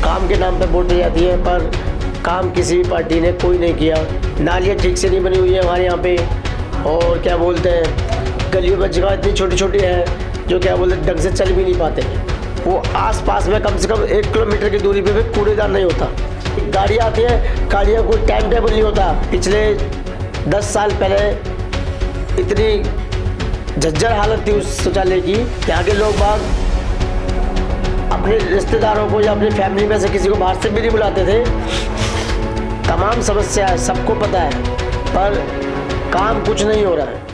काम के नाम पे वोटें जाती हैं, पर काम किसी भी पार्टी ने कोई नहीं किया। नालियाँ ठीक से नहीं बनी हुई है हमारे यहाँ पे, और क्या बोलते हैं, गलियों में जगह इतनी छोटी छोटी है जो क्या बोलते हैं ढंग से चल भी नहीं पाते। वो आस पास में कम से कम 1 किलोमीटर की दूरी पे भी कूड़ेदान नहीं होता। गाड़ियाँ आती हैं, गाड़ियों कोई टाइम टेबल नहीं होता। पिछले 10 साल पहले इतनी झज्जर हालत थी उस शौचालय की, यहाँ के लोग बाग अपने रिश्तेदारों को या अपनी फैमिली में से किसी को बाहर से भी नहीं बुलाते थे। तमाम समस्या है, सबको पता है, पर काम कुछ नहीं हो रहा है।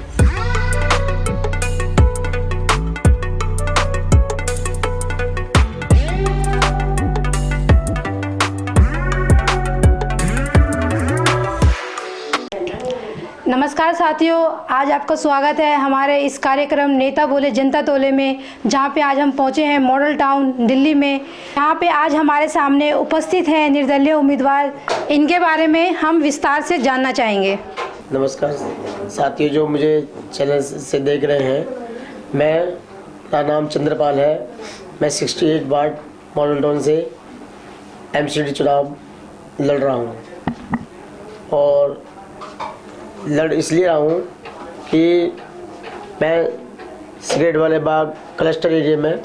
नमस्कार साथियों, आज आपका स्वागत है हमारे इस कार्यक्रम नेता बोले जनता तोले में, जहां पे आज हम पहुंचे हैं मॉडल टाउन दिल्ली में। यहां पे आज हमारे सामने उपस्थित हैं निर्दलीय उम्मीदवार, इनके बारे में हम विस्तार से जानना चाहेंगे। नमस्कार साथियों जो मुझे चैनल से देख रहे हैं, मेरा नाम चंद्रपाल है। मैं 68 वार्ड मॉडल टाउन से एमसीडी चुनाव लड़ रहा हूँ, और लड़ इसलिए रहा हूँ कि मैं सिगरेट वाले बाग क्लस्टर एरिया में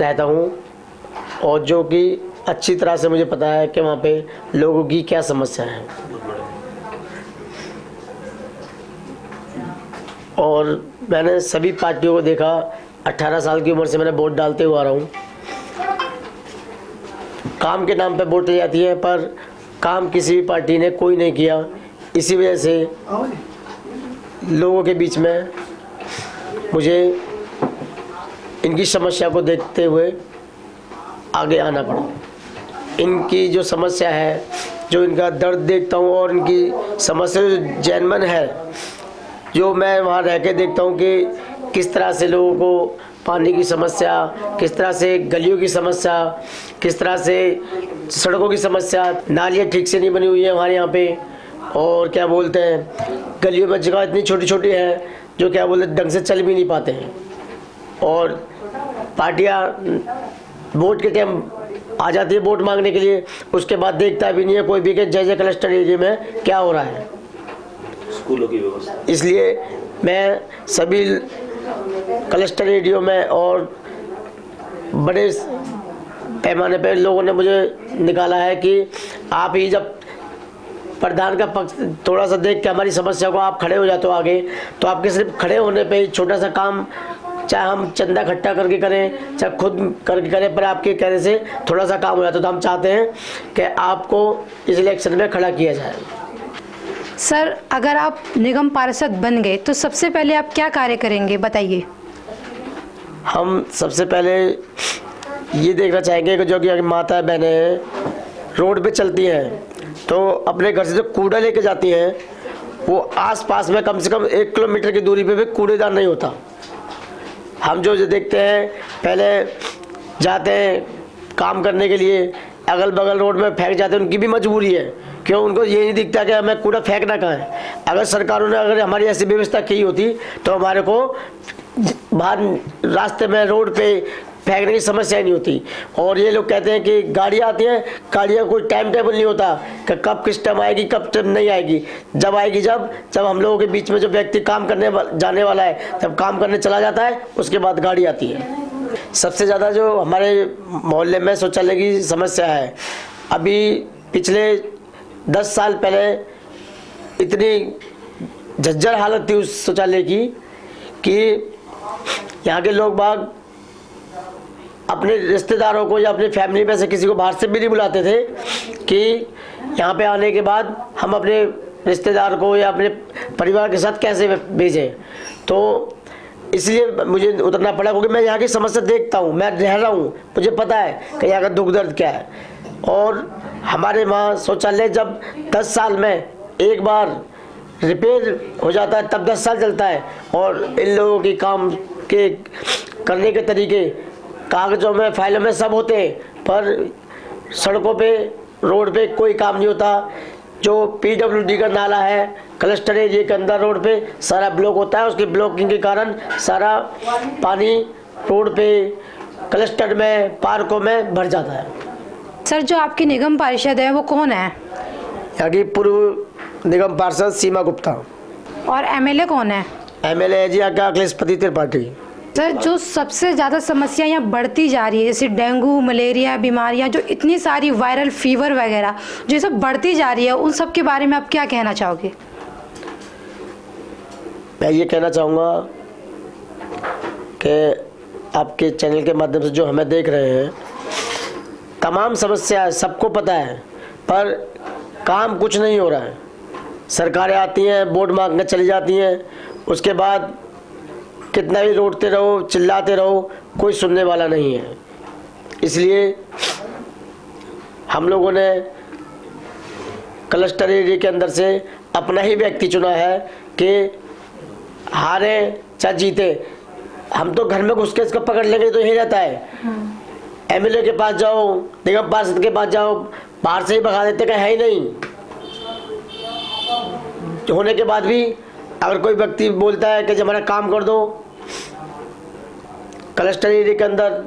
रहता हूँ, और जो कि अच्छी तरह से मुझे पता है कि वहाँ पे लोगों की क्या समस्या है। और मैंने सभी पार्टियों को देखा, 18 साल की उम्र से मैंने वोट डालते हुए आ रहा हूँ। काम के नाम पे वोटें जाती हैं, पर काम किसी भी पार्टी ने कोई नहीं किया। इसी वजह से लोगों के बीच में मुझे इनकी समस्या को देखते हुए आगे आना पड़ा। इनकी जो समस्या है, जो इनका दर्द देखता हूँ, और इनकी समस्या जो जेन्युइन है, जो मैं वहाँ रह के देखता हूँ कि किस तरह से लोगों को पानी की समस्या, किस तरह से गलियों की समस्या, किस तरह से सड़कों की समस्या, नालियाँ ठीक से नहीं बनी हुई है हमारे यहाँ पे, और क्या बोलते हैं गलियों में जगह इतनी छोटी छोटी है जो क्या बोलते हैं ढंग से चल भी नहीं पाते हैं। और पार्टियां वोट के टाइम आ जाती है वोट मांगने के लिए, उसके बाद देखता भी नहीं है कोई भी कि जय क्लस्टर एरिया में क्या हो रहा है, स्कूलों की व्यवस्था। इसलिए मैं सभी क्लस्टर एरिया में और बड़े पैमाने पर लोगों ने मुझे निकाला है कि आप ही जब प्रधान का पक्ष थोड़ा सा देख के हमारी समस्या को आप खड़े हो जाते हो आगे, तो आपके सिर्फ खड़े होने पे ही छोटा सा काम, चाहे हम चंदा इकट्ठा करके करें, चाहे खुद करके करें, पर आपके कहने से थोड़ा सा काम हो जाता है। तो हम चाहते हैं कि आपको इस इलेक्शन में खड़ा किया जाए। सर, अगर आप निगम पार्षद बन गए तो सबसे पहले आप क्या कार्य करेंगे, बताइए। हम सबसे पहले ये देखना चाहेंगे कि जो कि माता बहनें रोड पे चलती हैं, तो अपने घर से जो कूड़ा लेके जाती हैं, वो आस पास में कम से कम 1 किलोमीटर की दूरी पे भी कूड़ेदान नहीं होता। हम जो देखते हैं, पहले जाते हैं काम करने के लिए, अगल बगल रोड में फेंक जाते हैं, उनकी भी मजबूरी है, क्यों उनको ये नहीं दिखता कि हमें कूड़ा फेंकना कहाँ है। अगर सरकारों ने अगर हमारी ऐसी व्यवस्था की होती तो हमारे को बाहर रास्ते में रोड पे फेंकने की समस्या नहीं होती। और ये लोग कहते हैं कि गाड़ियाँ आती हैं, गाड़ियाँ कोई टाइम टेबल नहीं होता कि कब किस टाइम आएगी, कब टाइम नहीं आएगी। जब आएगी जब हम लोगों के बीच में जो व्यक्ति काम करने जाने वाला है, जब काम करने चला जाता है, उसके बाद गाड़ी आती है। सबसे ज़्यादा जो हमारे मोहल्ले में शौचालय की समस्या है, अभी पिछले 10 साल पहले इतनी झज्जर हालत थी उस शौचालय की कि यहाँ के लोग बाग अपने रिश्तेदारों को या अपनी फैमिली में से किसी को बाहर से भी नहीं बुलाते थे कि यहाँ पे आने के बाद हम अपने रिश्तेदार को या अपने परिवार के साथ कैसे भेजें। तो इसलिए मुझे उतरना पड़ा, क्योंकि मैं यहाँ की समस्या देखता हूँ, मैं रह रहा हूँ, मुझे पता है कि यहाँ का दुख दर्द क्या है। और हमारे वहाँ शौचालय जब 10 साल में एक बार रिपेयर हो जाता है, तब 10 साल चलता है। और इन लोगों की काम के करने के तरीके कागज़ों में, फाइलों में सब होते हैं, पर सड़कों पे, रोड पे कोई काम नहीं होता। जो PWD का नाला है क्लस्टर एरिया के अंदर रोड पे सारा ब्लॉक होता है, उसकी ब्लॉकिंग के कारण सारा पानी रोड पे, क्लस्टर में, पार्कों में भर जाता है। सर, जो आपकी निगम पार्षद है वो कौन है? यहाँ की पूर्व निगम पार्षद सीमा गुप्ता। और एमएलए कौन है? एमएलए है जी यहाँ का अखिलेशपति त्रिपाठी। सर, जो सबसे ज़्यादा समस्या यहाँ बढ़ती जा रही है, जैसे डेंगू, मलेरिया बीमारियाँ, जो इतनी सारी वायरल फीवर वगैरह जो ये सब बढ़ती जा रही है, उन सब के बारे में आप क्या कहना चाहोगे? मैं ये कहना चाहूँगा कि आपके चैनल के माध्यम से जो हमें देख रहे हैं, तमाम समस्या सबको पता है, पर काम कुछ नहीं हो रहा है। सरकारें आती हैं, वोट मांगने चली जाती हैं, उसके बाद कितना भी रोटते रहो, चिल्लाते रहो, कोई सुनने वाला नहीं है। इसलिए हम लोगों ने क्लस्टर एरिया के अंदर से अपना ही व्यक्ति चुना है कि हारे चाहे जीते, हम तो घर में घुस के इसको पकड़ लेंगे तो यही रहता है। एमएलए के पास जाओ, निगम पार्षद के पास जाओ, बाहर से ही भगा देते कि है ही नहीं। होने के बाद भी अगर कोई व्यक्ति बोलता है कि जब हमारा काम कर दो, क्लस्टर एरिया के अंदर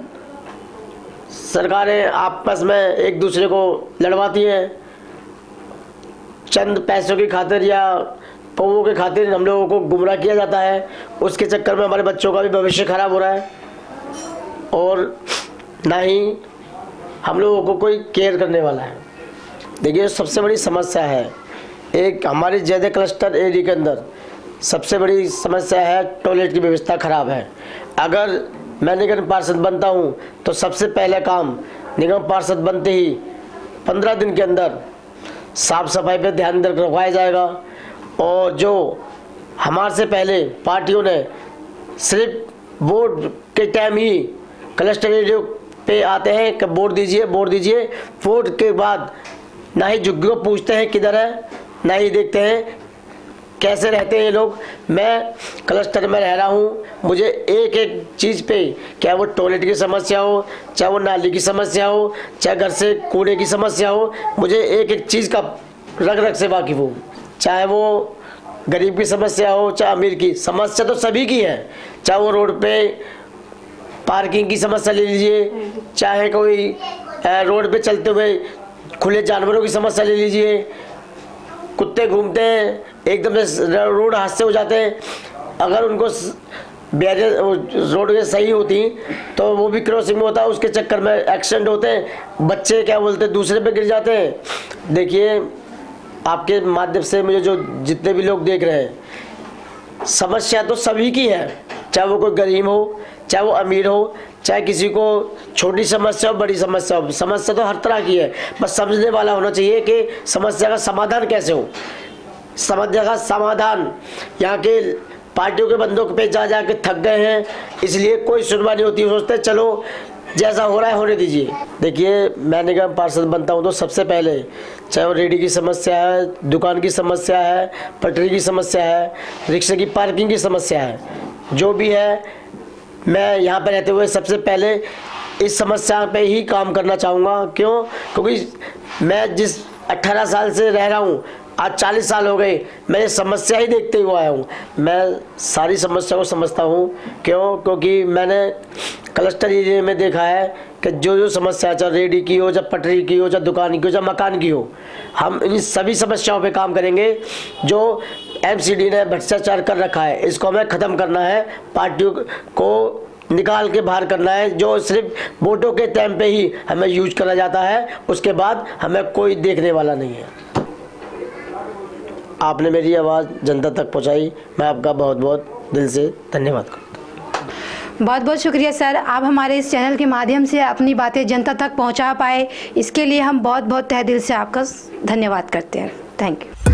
सरकारें आपस में एक दूसरे को लड़वाती हैं, चंद पैसों की खातिर या पौवों के खातिर हम लोगों को गुमराह किया जाता है। उसके चक्कर में हमारे बच्चों का भी भविष्य खराब हो रहा है और ना ही हम लोगों को कोई केयर करने वाला है। देखिए, सबसे बड़ी समस्या है, एक हमारे जयदे क्लस्टर एरिया के अंदर सबसे बड़ी समस्या है टॉयलेट की व्यवस्था खराब है। अगर मैं निगम पार्षद बनता हूं तो सबसे पहले काम निगम पार्षद बनते ही 15 दिन के अंदर साफ सफाई पे ध्यान रखवाया जाएगा। और जो हमारे से पहले पार्टियों ने सिर्फ वोट के टाइम ही क्लस्टर एरिया पे आते हैं कि वोट दीजिए वोट दीजिए, वोट के बाद ना ही झुग्गियों पूछते हैं किधर है, ना ही देखते हैं कैसे रहते हैं ये लोग। मैं क्लस्टर में रह रहा हूँ, मुझे एक एक चीज़ पे, क्या वो टॉयलेट की समस्या हो, चाहे वो नाली की समस्या हो, चाहे घर से कूड़े की समस्या हो, मुझे एक एक चीज़ का रग रग से वाकिफ़ हूँ। चाहे वो गरीब की समस्या हो, चाहे अमीर की समस्या, तो सभी की है। चाहे वो रोड पे पार्किंग की समस्या ले लीजिए, चाहे कोई रोड पे चलते हुए खुले जानवरों की समस्या ले लीजिए, कुत्ते घूमते हैं एकदम से रोड हादसे हो जाते हैं, अगर उनको बैरियर रोड के सही होती तो वो भी क्रॉसिंग में होता है, उसके चक्कर में एक्सीडेंट होते हैं, बच्चे क्या बोलते हैं दूसरे पे गिर जाते हैं। देखिए, आपके माध्यम से मुझे जो जितने भी लोग देख रहे हैं, समस्या तो सभी की है, चाहे वो कोई गरीब हो, चाहे वो अमीर हो, चाहे किसी को छोटी समस्या हो, बड़ी समस्या हो, समस्या तो हर तरह की है। बस समझने वाला होना चाहिए कि समस्या का समाधान कैसे हो। समस्या का समाधान यहाँ के पार्टियों के बंदों पे जा जा के थक गए हैं, इसलिए कोई सुनवाई नहीं होती। सोचते चलो जैसा हो रहा है होने दीजिए। देखिए, मैं निगम पार्षद बनता हूँ तो सबसे पहले चाहे वो रेडी की समस्या है, दुकान की समस्या है, पटरी की समस्या है, रिक्शे की पार्किंग की समस्या है, जो भी है, मैं यहाँ पर रहते हुए सबसे पहले इस समस्या पे ही काम करना चाहूँगा। क्यों? क्योंकि मैं जिस 18 साल से रह रहा हूँ, आज 40 साल हो गए, मैं समस्या ही देखते हुए आया हूँ। मैं सारी समस्या को समझता हूँ। क्यों? क्योंकि मैंने क्लस्टर एरिया में देखा है कि जो जो समस्या, चाहे रेडी की हो, चाहे पटरी की हो, चाहे दुकान की हो, चाहे मकान की हो, हम इन सभी समस्याओं पे काम करेंगे। जो एमसीडी ने भ्रष्टाचार कर रखा है, इसको हमें ख़त्म करना है, पार्टियों को निकाल के बाहर करना है। जो सिर्फ वोटों के टाइम पे ही हमें यूज करा जाता है, उसके बाद हमें कोई देखने वाला नहीं है। आपने मेरी आवाज़ जनता तक पहुंचाई, मैं आपका बहुत बहुत दिल से धन्यवाद करता हूं। बहुत बहुत शुक्रिया सर, आप हमारे इस चैनल के माध्यम से अपनी बातें जनता तक पहुंचा पाए, इसके लिए हम बहुत बहुत तहे दिल से आपका धन्यवाद करते हैं। Thank you.